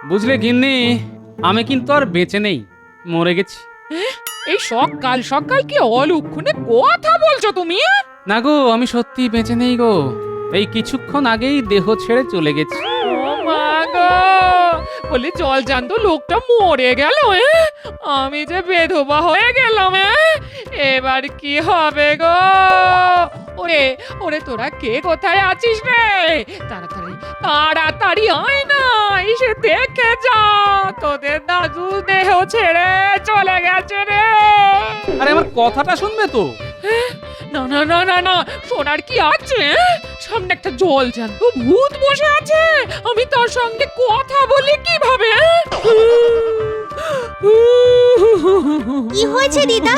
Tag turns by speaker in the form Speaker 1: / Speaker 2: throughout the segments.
Speaker 1: বুঝলে গিন্নি, আমি কিন্তু আর বেঁচে নেই, মরে গেছি।
Speaker 2: এই সকাল সকাল কি অলক্ষণে কথা বলছো তুমি?
Speaker 1: না গো, আমি সত্যি বেঁচে নেই গো। এই কিছুক্ষণ আগেই দেহ ছেড়ে চলে গেছি।
Speaker 2: ও মা গো, বলি জল জান্ত লোকটা মরে গেল। আমি যে বেধবা হয়ে গেলাম। এবার কি হবে গো? ওরে ওরে, তোরা কে কোথায় আছিস রে? তাড়াতাড়ি তাড়াতাড়ি আয় না, এসে দেখে যা, তোদের দাদু দেহ ছেড়ে চলে গেছে রে।
Speaker 1: আরে আমার কথাটা শুনবে তো?
Speaker 2: না না না না না, শোনার কি আছে? সামনে একটা জল জ্যান্ত ভূত বসে আছে, আমি তার সঙ্গে কথা বলি কিভাবে?
Speaker 3: কি হয়েছে দিদা?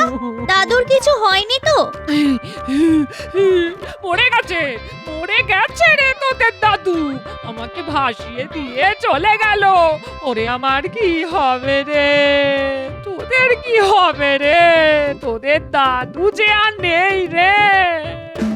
Speaker 3: দাদুর কিছু হয়নি তো?
Speaker 2: মরে গেছে, মরে গেছে রে তোদের দাদু, আমাকে ভাসিয়ে দিয়ে চলে গেল। ওরে আমার কি হবে রে? তোদের কি হবে রে? তোদের দাদু যে আর নেই রে।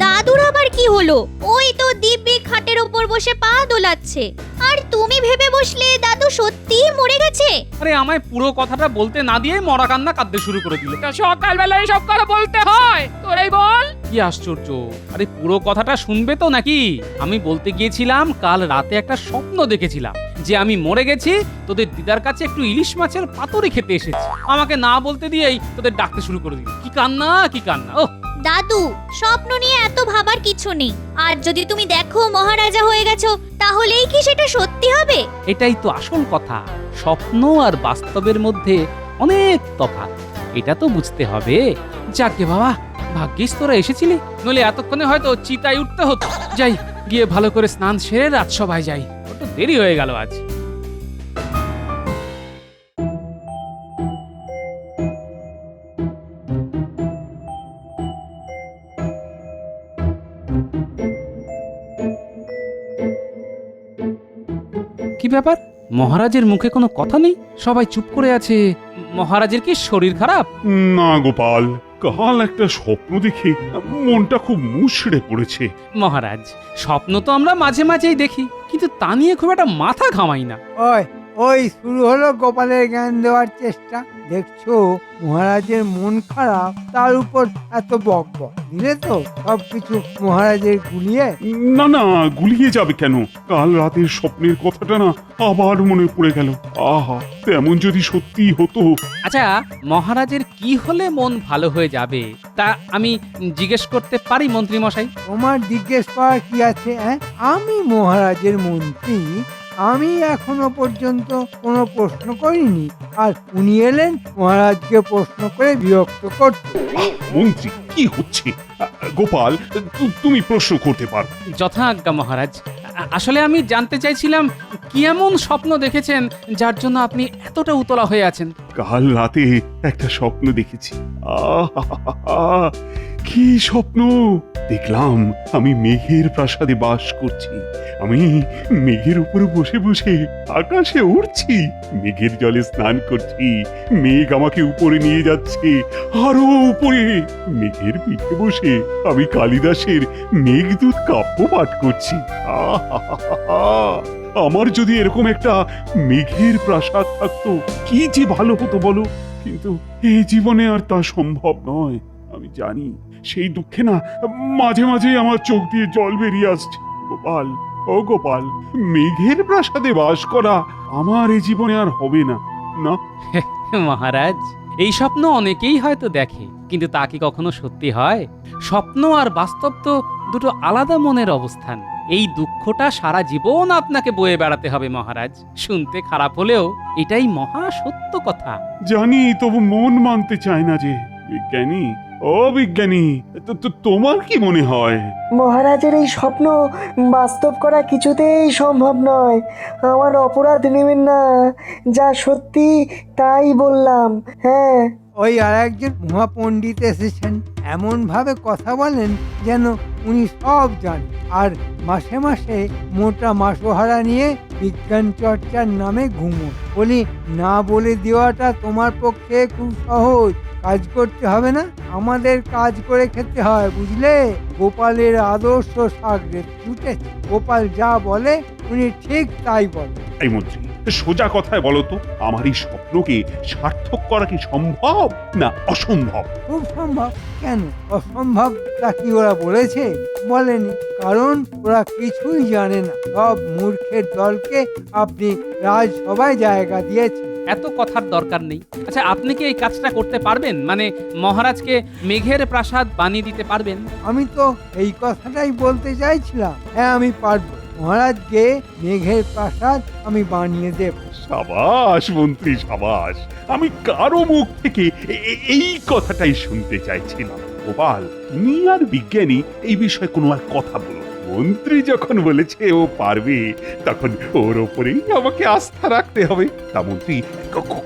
Speaker 3: দাদুর আবার কি হলো? ওই তো দিব্যি খাটের ওপর বসে পা দোলাচ্ছে, আর তুমি ভেবে বসলে দাদু সত্যিই মরে গেছে।
Speaker 1: আরে আমায় পুরো কথাটা বলতে না দিয়ে মরা কান্না কাঁদতে শুরু করে দিলে।
Speaker 2: তা সকালবেলা সব কথা বলতে হয়? তোরাই বল।
Speaker 1: কি আশ্চর্য! আরে পুরো কথাটা শুনবে তো নাকি? আমি বলতে গিয়েছিলাম, কাল রাতে একটা স্বপ্ন দেখেছিলাম যে আমি মরে গেছি, তোদের দিদার কাছে একটু ইলিশ মাছের পাতুরি খেতে এসেছি। আমাকে না বলতে দিয়েই তোদের ডাকতে শুরু করে দিল। কি কান্না, কি কান্না! ও
Speaker 3: দাদু, স্বপ্ন নিয়ে এত ভাবার কিছু নেই। আর যদি তুমি দেখো মহারাজা হয়ে গেছো, তাহলেই কি সেটা সত্যি হবে?
Speaker 1: এটাই তো আসল কথা। স্বপ্ন আর বাস্তবের মধ্যে অনেক তফাৎ, এটা তো বুঝতে হবে। যাকে বাবা, ভাগ্যিস তোরা এসেছিলি, নইলে এতক্ষণে হয়তো চিতায় উঠতে হতো। যাই, গিয়ে ভালো করে স্নান সেরে রাজসভায় যাই, একটু দেরি হয়ে গেল আজ। কি ব্যাপার, মহারাজের মুখে কোনো কথা নেই? সবাই চুপ করে আছে। মহারাজের কি শরীর খারাপ?
Speaker 4: না গোপাল, কাল একটা স্বপ্ন দেখে মনটা খুব মুষড়ে পড়েছে।
Speaker 1: মহারাজ, স্বপ্ন তো আমরা মাঝে মাঝেই দেখি, কিন্তু তা নিয়ে খুব একটা মাথা ঘামাই না।
Speaker 5: ওই ওই শুরু হলো গোপালের জ্ঞান দেওয়ার চেষ্টা। দেখছো মহারাজের মন খারাপ, তার উপর এত বকবক দিলে তো সবকিছু মহারাজের গুলিয়ে।
Speaker 4: না না, গুলিয়ে যাবে কেন? কাল রাতের স্বপ্নের কথাটা না আবার মনে পড়ে গেল। আহা, তেমন যদি সত্যি হতো।
Speaker 1: আচ্ছা, মহারাজের কি হলে মন ভালো হয়ে যাবে, তা আমি জিজ্ঞেস করতে পারি মন্ত্রী মশাই?
Speaker 5: তোমার জিজ্ঞেস করার কি আছে? আমি মহারাজের মন্ত্রী, আমি এখনো পর্যন্ত কোনো প্রশ্ন করিনি, আর উনি এলেন মহারাজকে প্রশ্ন করে বিরক্ত করতে।
Speaker 4: মন্ত্রী, কি হচ্ছে? গোপাল, তুমি প্রশ্ন করতে পারো।
Speaker 1: যথাজ্ঞা মহারাজ। আসলে আমি জানতে চাইছিলাম, কি এমন স্বপ্ন দেখেছেন যার জন্য আপনি এতটা উতলা হয়ে আছেন?
Speaker 4: কাল রাতে একটা স্বপ্ন দেখেছি। আহা, কি স্বপ্ন দেখলাম! আমি মেঘের প্রাসাদে বাস করছি, আমি মেঘের উপরে বসে বসে আকাশে উড়ছি, মেঘের জলে স্নান করছি, মেঘ আমাকে উপরে নিয়ে যাচ্ছে, আরো উপরে। মেঘের পিঠে বসে আমি কালিদাসের মেঘদূত কাব্য পাঠ করছি। আহা, আমার যদি এরকম একটা মেঘের প্রাসাদ থাকতো, কি যে ভালো হতো বলো। কিন্তু এই জীবনে আর তা সম্ভব নয়। আমি জানি, সেই দুঃখে না মাঝে মাঝে আমার চোখ দিয়ে জল বেরিয়ে আসছে। গোপাল, ও গোপাল, মেঘের প্রাসাদে বাস করা আমার এই জীবনে আর হবে না। না
Speaker 1: মহারাজ, এই স্বপ্ন অনেকেই হয়তো দেখে, কিন্তু তা কি কখনো সত্যি হয়? স্বপ্ন আর বাস্তব তো দুটো আলাদা মনের অবস্থান। এই দুঃখটা সারা জীবন আপনাকে বয়ে বেড়াতে হবে মহারাজ। শুনতে খারাপ হলেও এটাই মহা সত্য কথা।
Speaker 4: জানি, তবু মন মানতে চায় না যে। বিজ্ঞানী, ও বিজ্ঞানী, তোমার কি মনে হয়?
Speaker 6: মহারাজের এই স্বপ্ন বাস্তব করা কিছুতেই সম্ভব নয়। আমার অপরাধ নেবেন না, যা সত্যি তাই বললাম। হ্যাঁ,
Speaker 5: ওই আর একজন মহাপণ্ডিত এসেছেন, এমন ভাবে কথা বলেন যেন উনি সব জানেন, আর মাসে মাসে মোটা মাসোহারা নিয়ে বিজ্ঞান চর্চার নামে ঘুমো। বলি, না বলে দেওয়াটা তোমার পক্ষে খুব সহজ। কাজ করতে হবে না, আমাদের কাজ করে খেতে হয়, বুঝলে? গোপালের আদর্শ সাগরে ছুটেছে। গোপাল যা বলে উনি ঠিক তাই বলে।
Speaker 4: এই মন্ত্রী, সোজা কথায় বলো তো, আমার এই স্বপ্নকে সার্থক করা কি সম্ভব না অসম্ভব?
Speaker 5: খুব সম্ভব। কেন অসম্ভব তা কি ওরা বলেছে? বলেনি, কারণ ওরা কিছুই জানে না। সব মূর্খের দলকে আপনি রাজসভায় জায়গা দিয়েছেন।
Speaker 1: এত কথার দরকার নেই। আচ্ছা, আপনি কি এই কাজটা করতে পারবেন? মানে মহারাজকে মেঘের প্রাসাদ বানিয়ে দিতে পারবেন?
Speaker 5: আমি তো এই কথাটাই বলতে চাইছিলাম। হ্যাঁ, আমি পারবো। মহারাজকে মেঘের প্রাসাদ আমি বানিয়ে দেব।
Speaker 4: সাবাস মন্ত্রী, সাবাস। আমি কারো মুখ থেকে এই কথাটাই শুনতে চাইছিলাম। গোপাল, তুমি আর বিজ্ঞানী এই বিষয়ে কোনো আর কথা বলো। মন্ত্রী যখন বলেছে ও পারবে, তখন ওর ওপরেই আমাকে আস্থা রাখতে হবে। তা মন্ত্রী,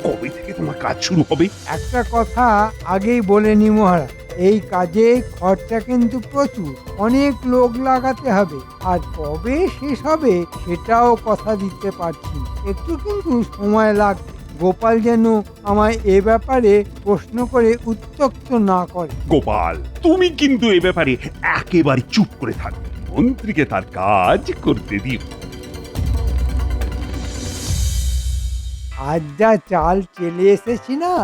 Speaker 4: কবে থেকে তোমার কাজ শুরু হবে?
Speaker 5: একটা কথা আগেই বলে নি মহারাজ, এই কাজে খরচা কিন্তু প্রচুর, অনেক লোক লাগাতে হবে। আর কবে শেষ হবে সেটাও কথা দিতে পারছি না। একটু কিন্তু সময় লাগবে। গোপাল যেন আমায় এ ব্যাপারে প্রশ্ন করে উত্ত্যক্ত না করে।
Speaker 4: গোপাল, তুমি কিন্তু এ ব্যাপারে একেবারে চুপ করে থাকবে। মন্ত্রীকে তার কাজ করতে দিও।
Speaker 5: আজ যা চাল চেলে এসেছি না,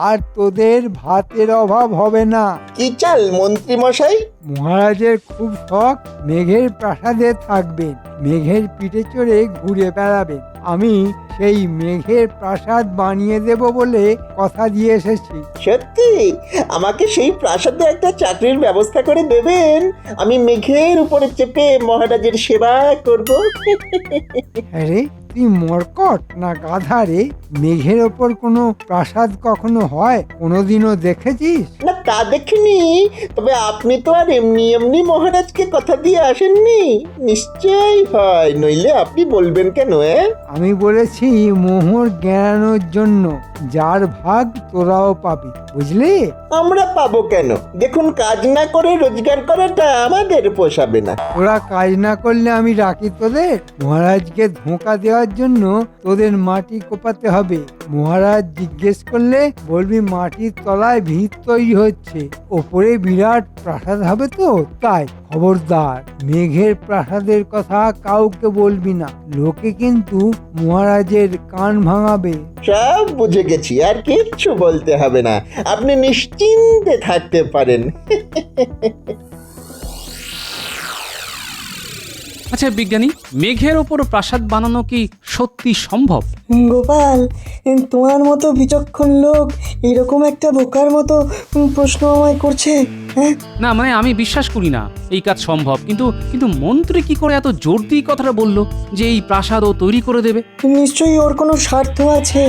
Speaker 5: আর তোদের ভাতের অভাব হবে না।
Speaker 7: কি চাল মন্ত্রী মশাই?
Speaker 5: মহারাজের খুব শখ মেঘের প্রাসাদে থাকবেন, মেঘের পিঠে চড়ে ঘুরে বেড়াবেন। আমি সেই মেঘের প্রাসাদ বানিয়ে দেব বলে কথা দিয়ে এসেছি।
Speaker 7: সত্যি আমাকে সেই প্রাসাদে একটা চাকরির ব্যবস্থা করে দেবেন? আমি মেঘের উপরে চেপে মহারাজের সেবা করব।
Speaker 5: আরে তুই মরকট না গাধা রে? মেঘের ওপর কোনো প্রাসাদ কখনো হয়? কোনোদিনও দেখেছিস?
Speaker 7: না, তা দেখিনি। তবে আপনি তো আর এমনি এমনি মহারাজকে কথা দিয়ে আসেননি। নিশ্চয়ই হয়, নইলে আপনি বলবেন কেন?
Speaker 5: আমি বলেছি মোহর গেড়ানোর জন্য, যার ভাগ তোরাও পাবি, বুঝলি?
Speaker 7: আমরা পাবো কেন? দেখুন, কাজ না করে রোজগার করাটা আমাদের পোষাবে না।
Speaker 5: ওরা কাজ না করলে আমি রাখি তোদের? মহারাজকে ধোঁকা দেওয়ার জন্য তোদের মাটি কোপাতে হবে। মহারাজ জিজ্ঞেস করলে বলবি মাটির তলায় ভিত তৈরি হচ্ছে, ওপরে বিরাট প্রাসাদ হবে তো তাই। খবরদার, মেঘের প্রাসাদের কথা কাউকে বলবি না, লোকে কিন্তু মহারাজের কান ভাঙাবে।
Speaker 7: সব বুঝে গেছি, আর কিচ্ছু বলতে হবে না। আপনি নিশ্চিন্তে থাকতে পারেন।
Speaker 1: আচ্ছা বিজ্ঞানী, মেঘের ওপর প্রাসাদ বানানো কি সত্যি সম্ভব?
Speaker 6: গোপাল, তোমার মতো বিচক্ষণ লোক এরকম একটা বোকার মতো প্রশ্ন আমায় করছে? হ্যাঁ,
Speaker 1: না মানে আমি বিশ্বাস করি না এই কাজ সম্ভব। কিন্তু কিন্তু মন্ত্রী কি করে এত জোর দিয়ে কথাটা বললো যে এই প্রাসাদ ও তৈরি করে দেবে?
Speaker 6: নিশ্চয়ই ওর কোনো স্বার্থ আছে।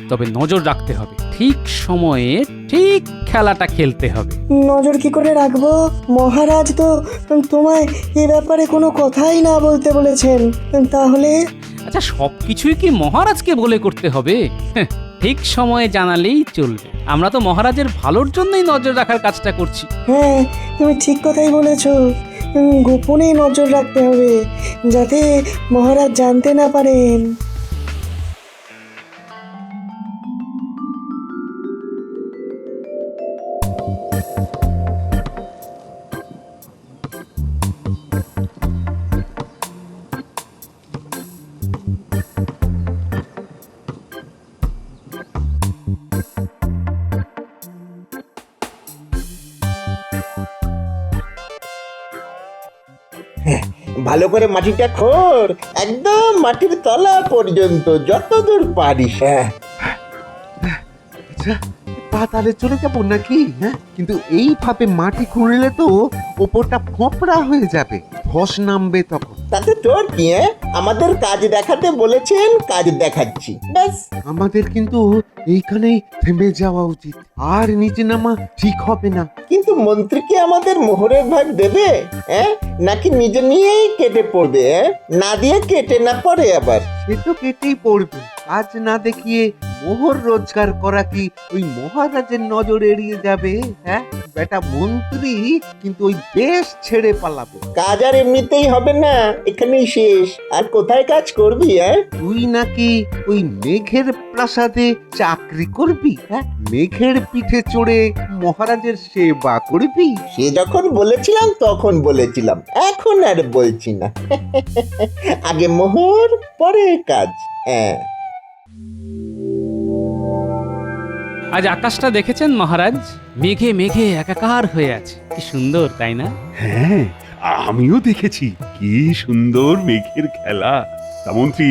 Speaker 1: তবে নজর রাখতে হবে, ঠিক সময়ে ঠিক খেলাটা খেলতে হবে।
Speaker 6: নজর কি করে রাখবো? মহারাজ তো তোমায় এ ব্যাপারে কোনো কথাই না বলতে বলেছেন। তাহলে
Speaker 1: আচ্ছা, সবকিছুই কি মহারাজকে বলে করতে হবে? হ্যাঁ, ঠিক সময়ে জানালেই চলবে। আমরা তো মহারাজের ভালোর জন্যই নজর রাখার কাজটা করছি।
Speaker 6: হ্যাঁ, তুমি ঠিক কথাই বলেছ। গোপনে নজর রাখতে হবে, যাতে মহারাজ জানতে না পারেন।
Speaker 7: ভালো করে মাটিটা খোঁড়, একদম মাটির তলা পর্যন্ত, যতদূর পারিস। হ্যাঁ,
Speaker 8: আচ্ছা, পাতালে চলে যাবো নাকি? হ্যাঁ, কিন্তু এইভাবে মাটি খুঁড়লে তো ওপরটা ফোঁপড়া হয়ে যাবে, ধস নামবে তখন।
Speaker 7: তাতে তোর কি? আমাদের কাজ দেখাতে বলেছেন, কাজ দেখাচ্ছি, ব্যাস।
Speaker 8: আমাদের কিন্তু এইখানেই থেমে যাওয়া উচিত, আর নিচে নামা ঠিক হবে না।
Speaker 7: কিন্তু মন্ত্রী কি আমাদের মোহরের ভাগ দেবে? নাকি নিজে নিয়েই কেটে পড়বে? না দিয়ে কেটে না পড়ে আবার।
Speaker 8: সে তো কেটেই পড়বে। কাজ না দেখিয়ে মোহর রোজগার করা কি ওই মহারাজের নজর এড়িয়ে যাবে? হ্যাঁ, বেটা মন্ত্রী কিন্তু ওই দেশ ছেড়ে পালাবে।
Speaker 7: কাজ আর এমনিতেই হবে না, এখানেই শেষ। আর কোথায় কাজ করবি?
Speaker 8: তুই নাকি ওই মেঘের প্রাসাদে চাকরি করবি? হ্যাঁ, মেঘের পিঠে চড়ে মহারাজের সেবা করবি?
Speaker 7: সে যখন বলেছিলাম তখন বলেছিলাম, এখন আর বলছি না। আগে মোহর, পরে কাজ। হ্যাঁ।
Speaker 1: আজ আকাশটা দেখেছেন মহারাজ? মেঘে মেঘে একাকার হয়ে আছে, কি সুন্দর তাই না?
Speaker 4: হ্যাঁ, আমিও দেখেছি কি সুন্দর মেঘের খেলা। তা মন্ত্রী,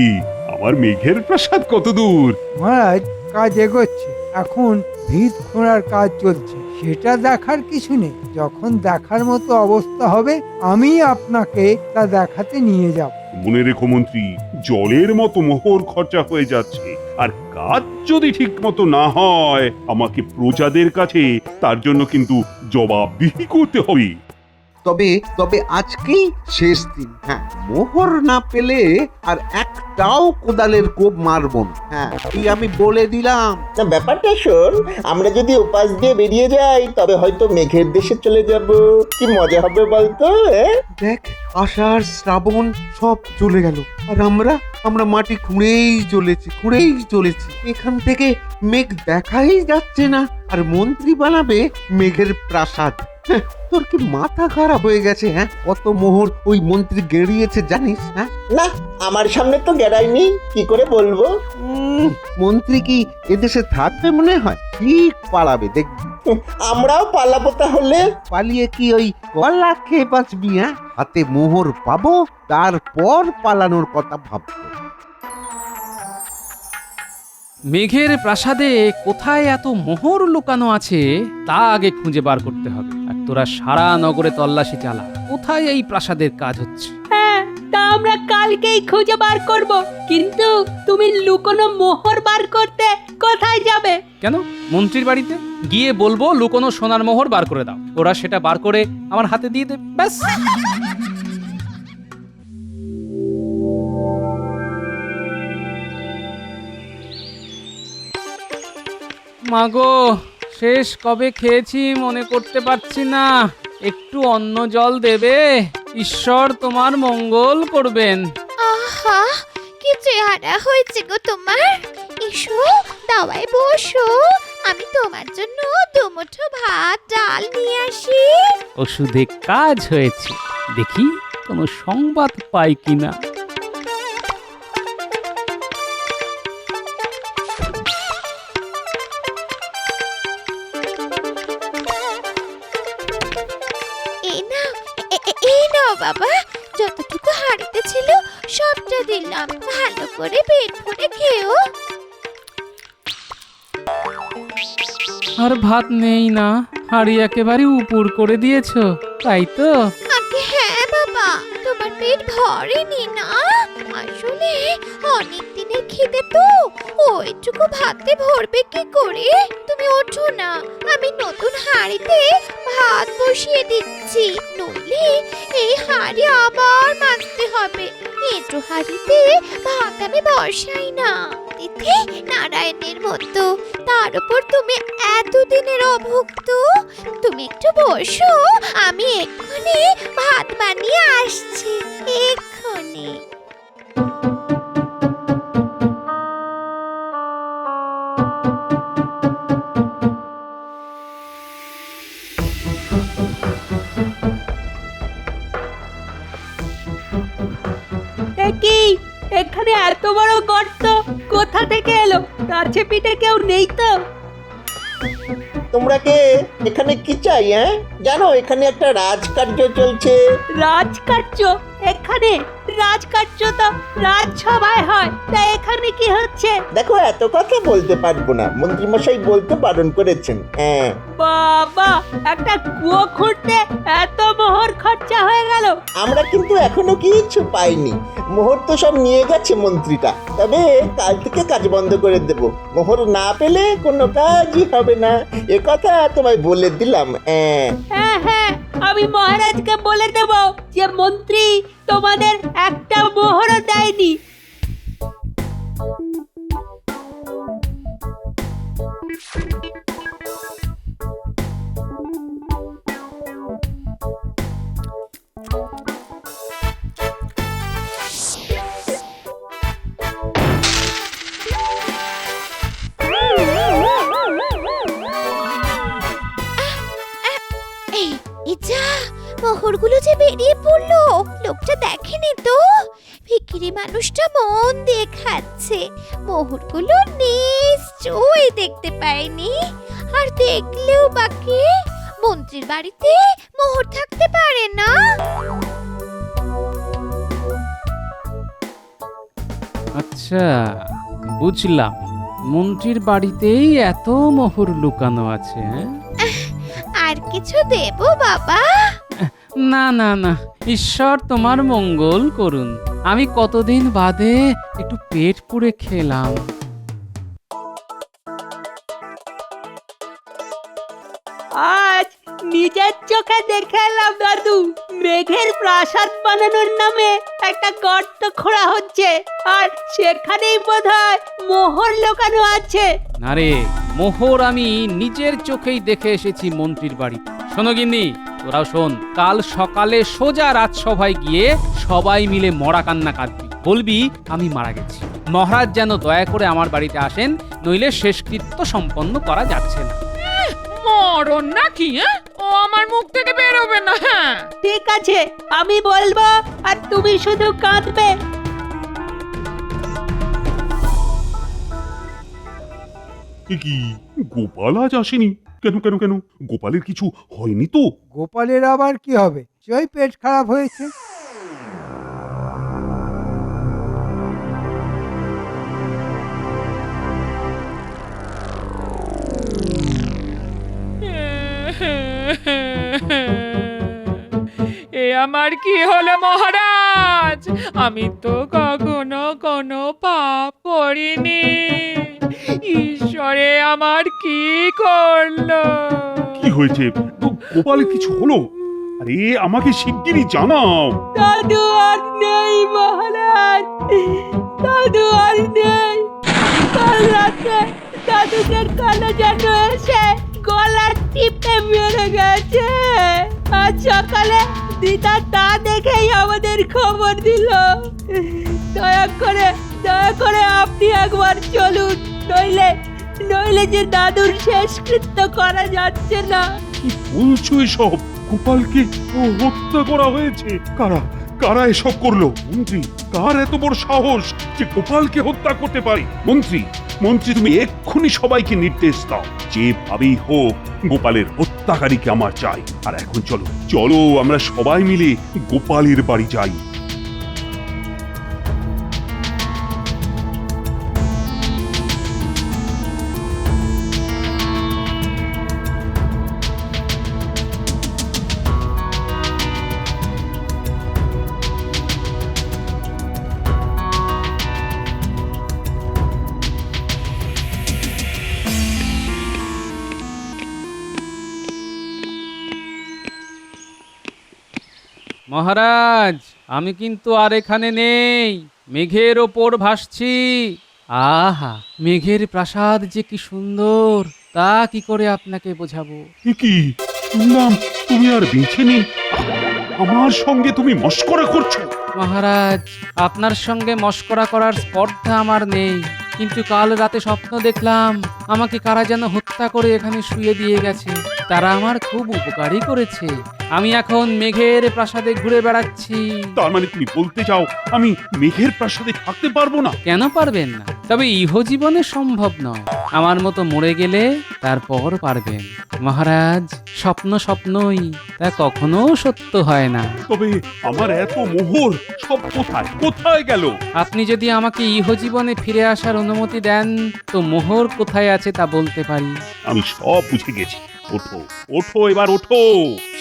Speaker 4: আমার মেঘের প্রাসাদ কত দূর?
Speaker 5: মহারাজ, কাজ এগোচ্ছে। এখন ভিত খোঁড়ার কাজ চলছে, সেটা দেখার কিছু নেই। যখন দেখার মতো অবস্থা হবে আমি আপনাকে তা দেখাতে নিয়ে যাব।
Speaker 4: মনে রেখো মন্ত্রী, জলের মতো মোহর খরচা হয়ে যাচ্ছে, আর কাজ যদি ঠিক মতো না হয় আমাকে প্রজাদের কাছে তার জন্য কিন্তু জবাবদিহি করতে হবে।
Speaker 8: তবে তবে আজকেই শেষ দিন। হ্যাঁ, মোহর না পেলে আর একটাও কোদালের কোপ মারব না। হ্যাঁ, এই আমি বলে দিলাম।
Speaker 7: না, ব্যাপারটা শোন, আমরা যদি উপাস দিয়ে বেরিয়ে যাই তবে হয়তো মেঘের দেশে চলে যাব। কি মজা হবে বলতো?
Speaker 8: দেখ, আষাঢ় শ্রাবণ সব চলে গেল, আর আমরা মাটি খুঁড়েই চলেছি। এখান থেকে মেঘ দেখাই যাচ্ছে না, আর মন্ত্রী বানাবে মেঘের প্রাসাদ। হ্যাঁ, তোর কি মাথা খারাপ হয়ে গেছে? হ্যাঁ, কত মোহর ওই মন্ত্রী গেড়িয়েছে জানিস? হ্যাঁ,
Speaker 7: না, আমার সামনে তো গেড়াইনি, কি করে বলবো?
Speaker 8: মন্ত্রী কি এদেশে থাকবে মনে হয়? ঠিক পালাবে দেখবি।
Speaker 7: আমরাও পালাবো তাহলে।
Speaker 8: পালিয়ে কি ওই কলা খেয়ে বাঁচবি? হ্যাঁ, হাতে মোহর পাবো, তারপর পালানোর কথা ভাববো।
Speaker 1: মেঘের প্রাসাদে কোথায় এত মোহর লুকানো আছে তা আগে খুঁজে বার করতে হবে। আর তোরা সারা নগরে তল্লাশি চালা, কোথায় এই প্রাসাদের কাজ হচ্ছে।
Speaker 9: হ্যাঁ, তা আমরা কালকেই খুঁজে বার করব। কিন্তু তুমি লুকোনো মোহর বার করতে কোথায় যাবে?
Speaker 1: কেন, মন্ত্রীর বাড়িতে গিয়ে বলবো লুকোনো সোনার মোহর বার করে দাও, ওরা সেটা বার করে আমার হাতে দিয়ে দেবে, ব্যাস। মাগো, শেষ কবে খেয়েছি মনে করতে পারছি না, একটু অন্ন জল দেবে? ঈশ্বর তোমার মঙ্গল করবেন।
Speaker 3: আহা, কি চেহারা হয়েছে গো তোমার! এসো, দাওয়ায় বসো, আমি তোমার জন্য দুমুঠো ভাত ডাল নিয়ে আসি।
Speaker 1: ওষুধে কাজ হয়েছে, দেখি কোনো সংবাদ পাই কিনা।
Speaker 3: এই নাও বাবা, যতটুকু হাড়িতে ছিল সবটা দিলাম, ভালো করে পেট ভরে খেও।
Speaker 1: আর ভাত নেই না, হাড়ি একেবারে উপুর করে দিয়েছো, তাই তো?
Speaker 3: আগে হ্যাঁ বাবা, তোমার পেট ভরেনি না? আসলে অনেক দিনের খিদে তো, ওইটুকু ভাতে ভরবে কি করে? তুমি ওঠো না, আমি নতুন হাঁড়িতে ভাত বসিয়ে দিচ্ছি, নইলে এই হাঁড়ি আবার মাজতে হবে। এঁটো হাঁড়িতে ভাত আমি বসাই না, তিথি নারায়ণের মতো, তার উপর তুমি এতদিনের অভুক্ত। তুমি একটু বসো, আমি এক্ষুনি ভাত বানিয়ে আসছি, এক্ষুনি।
Speaker 9: কি এখানে এত বড় গর্ত কোথা থেকে এলো? কাছে পিঠে কেউ নেই তো?
Speaker 7: তোমরা কে? এখানে কি চাই? জানো এখানে একটা রাজকার্য চলছে।
Speaker 9: রাজকার্য? এখানে রাজকার্য তো রাজসভায় হয়, তা এখানে কি হচ্ছে?
Speaker 7: দেখো, এত কথা বলতে পারবো না, মন্ত্রীমশাই বলতে বারণ করেছেন।
Speaker 9: বাবা, একটা কুয়ো খুঁড়তে এত মোহর খরচা হয়ে গেল।
Speaker 7: আমরা কিন্তু এখনো কিছু পাইনি, মোহর তো সব নিয়ে গেছে মন্ত্রীটা। তবে কাল থেকে কাজ বন্ধ করে দেব, মোহর না পেলে কোনো কাজই হবে না, এ কথা তোমায় বলে দিলাম।
Speaker 9: হ্যাঁ হ্যাঁ, আমি মহারাজকে বলে দেব যে মন্ত্রী তোমাদের একটা মোহরও দেয়নি।
Speaker 3: মোহরগুলো যে বেরিয়ে পড়লো, লোকটা দেখেনি তো? ভিখিরি মন্ত্রী মানুষটা মন দিয়ে খাচ্ছে, মোহরগুলো নিশ্চয়ই দেখতে পায়নি। আর দেখলেও বাকি মন্ত্রীর বাড়িতে মোহর থাকতে পারে না।
Speaker 1: আচ্ছা, বুঝলাম। মন্ত্রীর বাড়িতেই এত মোহর লুকানো আছে, হ্যাঁ?
Speaker 3: আর কিছু দেব বাবা?
Speaker 1: না না না, ঈশ্বর তোমার মঙ্গল করুন। আমি কতদিন বাদে একটু পেট পুড়ে খেলাম।
Speaker 9: আজ নিজের চোখে দেখে এলাম দাদু, মেঘের প্রাসাদ বানানোর নামে একটা গর্ত খোঁড়া হচ্ছে, আর সেখানেই বোধহয় মোহর লুকানো আছে।
Speaker 1: না রে, মোহর আমি নিজের চোখেই দেখে এসেছি মন্ত্রীর বাড়ি। শোনো গিন্নি, তোরাও শোন, কাল সকালে সোজা রাজসভায় গিয়ে সবাই মিলে মরা কান্না কাঁদবি, বলবি আমি মারা গেছি। মহারাজ যেন দয়া করে আমার বাড়িতে আসেন, নইলে শেষকৃত্য সম্পন্ন করা যাচ্ছে না।
Speaker 2: মরণ নাকি? হ্যাঁ, ও আমার মুখ থেকে বেরোবে না। হ্যাঁ,
Speaker 9: ঠিক আছে, আমি বলবো আর তুমি শুধু কাঁদবে।
Speaker 4: এ কি, গোপাল আজ আসেনি? কেন কেন কেন? গোপালের কিছু হয়নি তো?
Speaker 5: গোপালের আবার কি হবে? সেই পেট খারাপ হয়েছে।
Speaker 2: এ আমার কি হলো মহারাজ? আমি তো কখনো কোনো পাপ করিনি। ঈশ্বরে আমার কি করলো?
Speaker 4: কি হয়েছে? গোপালের কিছু হলো? আরে আমাকে শিগগিরই জানাও।
Speaker 9: দাদু আর নেই মহারাজ, দাদু আর নেই। কাল রাতে দাদুকে কালো যেন এসে গলা টিপে মেরে গেছে। আজ সকালে দিদা তা দেখেই আমাদের খবর দিল। দয়া করে আপনি একবার চলুন, নইলে নইলে যে দাদুর শেষকৃত্য করা যাচ্ছে না।
Speaker 4: কি বলছো এসব? গোপালকে হত্যা করা হয়েছে? কারা কারা এসব করলো? মন্ত্রী, কার এত বড় সাহস যে গোপালকে হত্যা করতে পারে? মন্ত্রী, তুমি এক্ষুনি সবাইকে নির্দেশ দাও, যেভাবেই হোক গোপালের হত্যাকারীকে আমার চাই। আর এখন চলো আমরা সবাই মিলে গোপালের বাড়ি যাই।
Speaker 1: মহারাজ, আমি কিন্তু আর এখানে নেই, মেঘের ওপর ভাসছি। আহা, মেঘের প্রাসাদ যে কি সুন্দর, তা কি করে আপনাকে বোঝাবো।
Speaker 4: এ কি শুনলাম, তুমি আর বেঁচে নেই? আমার সঙ্গে তুমি মস্করা করছো?
Speaker 1: মহারাজ, আপনার সঙ্গে মস্করা করার স্পর্ধা আমার নেই, কিন্তু কাল রাতে স্বপ্ন দেখলাম আমাকে কারা যেন হত্যা করে এখানে শুয়ে দিয়ে গেছে। তারা আমার খুব উপকারই করেছে। আমি এখন মেঘের প্রাসাদে ঘুরে বেড়াচ্ছি।
Speaker 4: তার মানে তুমি বলতে চাও আমি মেঘের প্রাসাদে থাকতে পারবো না?
Speaker 1: কেন পারবেন না? তবে ইহজীবনে সম্ভব নয়। আমার মতো মরে গেলে তারপর পারবেন। মহারাজ, স্বপ্ন স্বপ্নই, তা কখনো সত্য হয় না।
Speaker 4: তবে আমার এত মোহর সব কোথায় গেল?
Speaker 1: আপনি যদি আমাকে ইহজীবনে ফিরে আসার অনুমতি দেন, তো মোহর কোথায় আছে তা বলতে পারি।
Speaker 4: আমি সব বুঝে গেছি। ওঠো এবার ওঠো।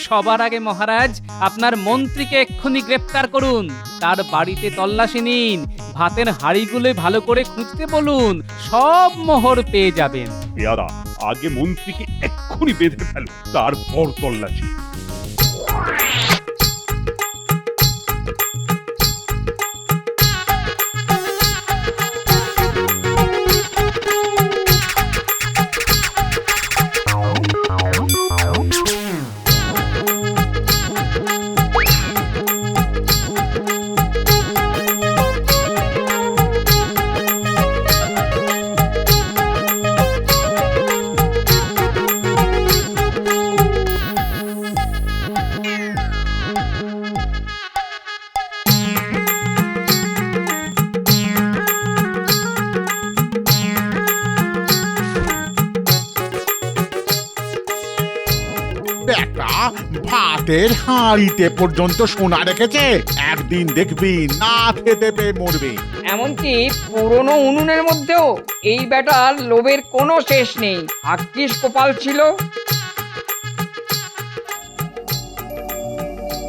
Speaker 1: সবার আগে মহারাজ, আপনার মন্ত্রীকে এক্ষুনি গ্রেপ্তার করুন, তার বাড়িতে তল্লাশি নিন, ভাতের হাঁড়িগুলো ভালো করে খুঁজতে বলুন, সব মোহর পেয়ে যাবেন।
Speaker 4: পেয়ারা, আগে মন্ত্রীকে এক্ষুনি বেঁধে ফেলো, তারপর তল্লাশি।
Speaker 10: ভাতের হাঁড়িতে পর্যন্ত সোনা রেখেছে, একদিন দেখবি না খেতে পেয়ে মরবে।
Speaker 11: এমনকি পুরনো উনুনের মধ্যেও এই বেটার লোভের কোনো শেষ নেই। ভাগ্যিস কপাল ছিল।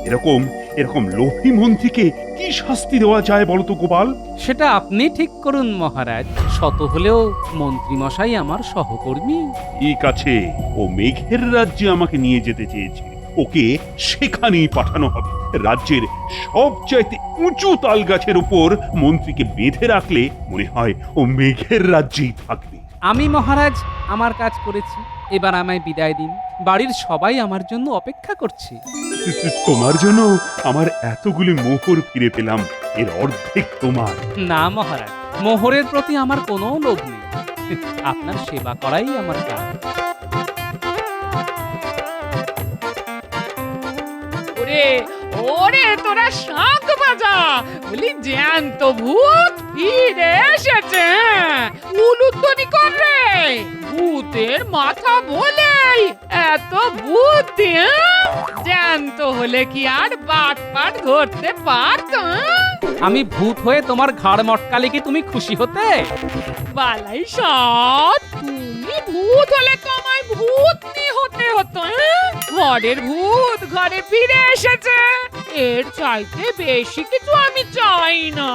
Speaker 4: এরকম এরকম লোভী মন্ত্রীকে কি শাস্তি দেওয়া যায় বলতো গোপাল?
Speaker 1: সেটা আপনি ঠিক করুন মহারাজ। শত হলেও মন্ত্রীমশাই আমার সহকর্মী।
Speaker 4: ঠিক আছে, ও মেঘের রাজ্যে আমাকে নিয়ে যেতে চেয়েছে, ওকে সেখানেই পাঠানো হবে। রাজ্যের সবচাইতে উঁচু তাল গাছের উপর মন্ত্রীকে বেঁধে রাখলে মনে হয় ও মেঘের রাজ্যেই থাকবে।
Speaker 1: আমি মহারাজ আমার কাজ করেছি, এবার আমায় বিদায় দিন। বাড়ির সবাই আমার জন্য অপেক্ষা করছে।
Speaker 4: তোমার জন্য আমার এতগুলি মোহর ফিরে পেলাম, এর অর্ধেক তোমার।
Speaker 1: না মহারাজ, মোহরের প্রতি আমার কোনো লোভ নেই। আপনার সেবা করাই আমার কাজ।
Speaker 2: ওরে ওরে তোরা শাঁখ বাজা, বলি জ্যান্ত ভূত ফিরে এসেছে। উলুধ্বনি কর রে, ভূতের মাথা বলেই এত বুদ্ধি। জ্যান্ত হলে কি আর বাট পাট ধরতে পারত?
Speaker 1: আমি ভূত হয়ে তোমার ঘাড় মটকালে কি তুমি খুশি হতে?
Speaker 2: বালাই সৎ, তুমি ভূত হলে তো আমায় ভূতনি হতে হতো। ঘরের ভূত ঘরে ফিরে এসেছে, এর চাইতে বেশি কিছু আমি চাই না।